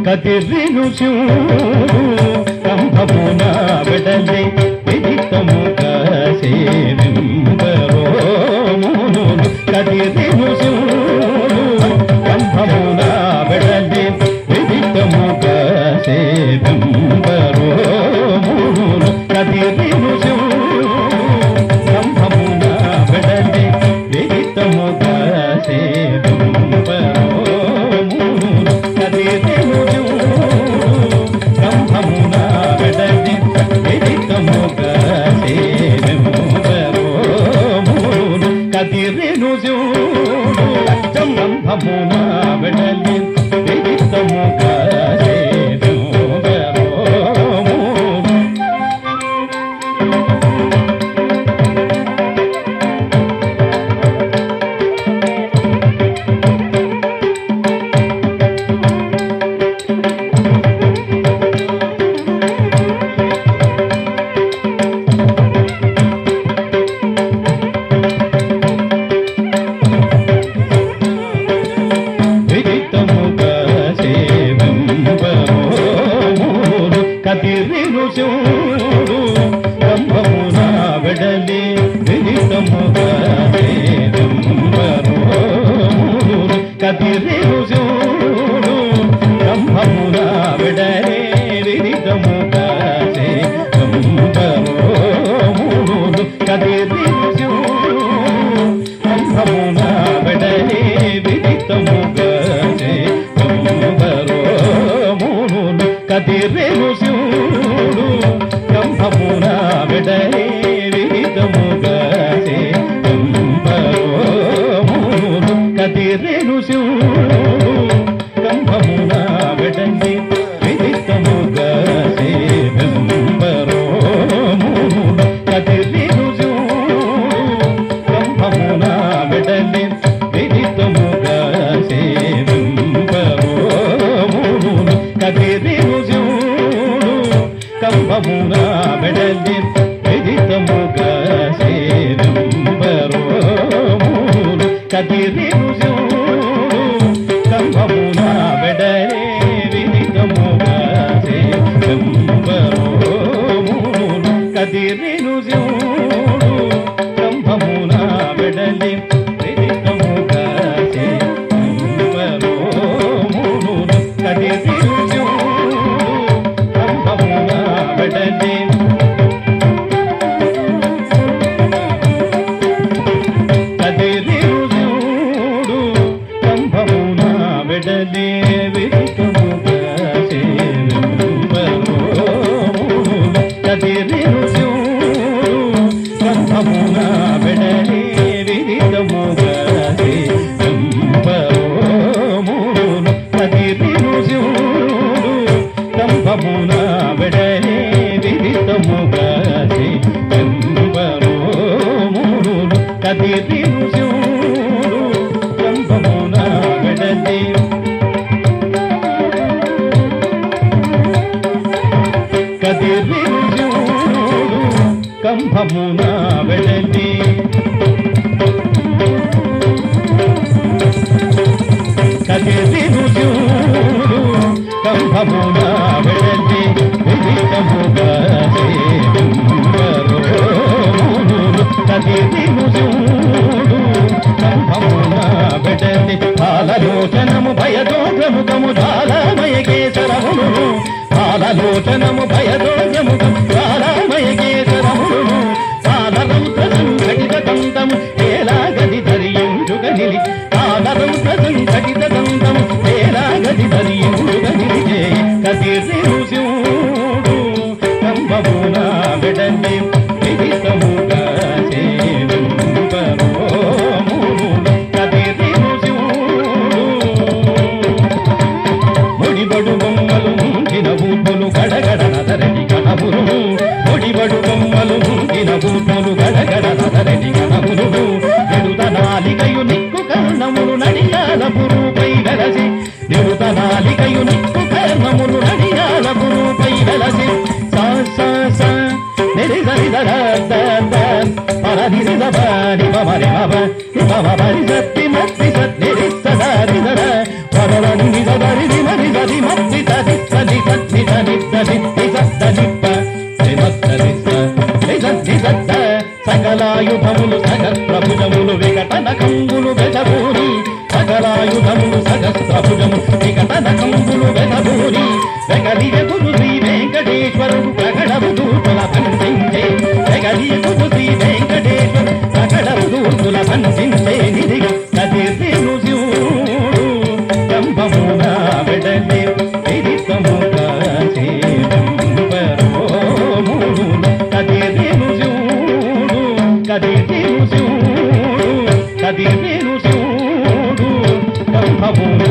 కదిరిను కంభమున వెడలి విదితము కాసేవింబరో కదిరిను కంభమున వెడలి విదితము కాసేవింబరో కదిరిను కంభమున వెడలి విదితము కాసేవింబరో కదిరిను కంభమున వెడలి విదితము కాసేవింబరో కదిరిను కంభమున వెడలి విదితము కాసేవింబరో కదిరిను కంభమున వెడలి విదితము కాసేవింబరో కదిరిను కంభమున వెడలి విదితము కాసేవింబరో కదిరిను కంభమున వెడలి విదితము కాసేవింబరో కదిరిను కంభమున వెడలి విదితము కాసేవింబరో కదిరిను కంభమున వెడలి విదితము కాసేవింబరో కదిరిను కంభమున వెడలి విదితము కాసేవింబరో కదిరిను కంభమున వెడలి విదితము కాసేవింబరో కదిరిను కంభమున వెడలి విదితము కాసేవింబరో కదిరిను కంభమున వెడలి విదితము కాసేవింబరో కదిరిను కంభమున వెడలి కదిరిను కంభమున వెడలి విదితము కాసేవింబరో కదిరిను కంభమున వెడలి విదితము కాసేవింబరో కదిరిను కంభమున వెడలి విదితము కాసేవింబరో కదిరిను కంభమున వెడలి కదిరిను కంభమున వెడలి కదిరిను కంభమున వెడలి విదితము కాసేవింబరో కదిరిను కంభమున వెడలి బాలలోచనము భయదోషముఖము జాలమయ కేసరమును బాలలోచనము భయదోషముఖము జాలమయ కేసరమును బాలరౌద్ర సంఘటిత దంతము ఏలాగది ధరియుంజుగ నిలి బాలరౌద్ర సంఘటిత దంతము ఏలాగది ధరియుంజుగ నిలిచే కదిరిను కంభమున వెడలి విదితము కాసేవింబరో కదిరిను ముడిబడు బొమ్మలు ముంచిన ఊపులు గడగడ నదరడి సరి సరి మమరి మమ మమ పరి సత్తి మత్తి సత్తి సరి సర పరని నిదరి నిమరి సరి మత్తి సరి సరి సత్తి సరి సరి సత్త సకలాయుధములు సహస్రభుజములు వికటన కంబులు వెదభూరి సకలాయుధములు సహస్రభుజములు వికటన కంబులు వెదభూరి వెగలియగురు శ్రీ వెంకటేశ్వరుడు ప్రకటము దూతుల పంచించే వెగలియగురు శ్రీ వెంకటేశ్వరు ప్రకటము దూతుల పంచించే నిధిగా కదిర్ను శివుడు కంబమున వెడలే విదితముగా కదిర్ను శివుడు కంభమున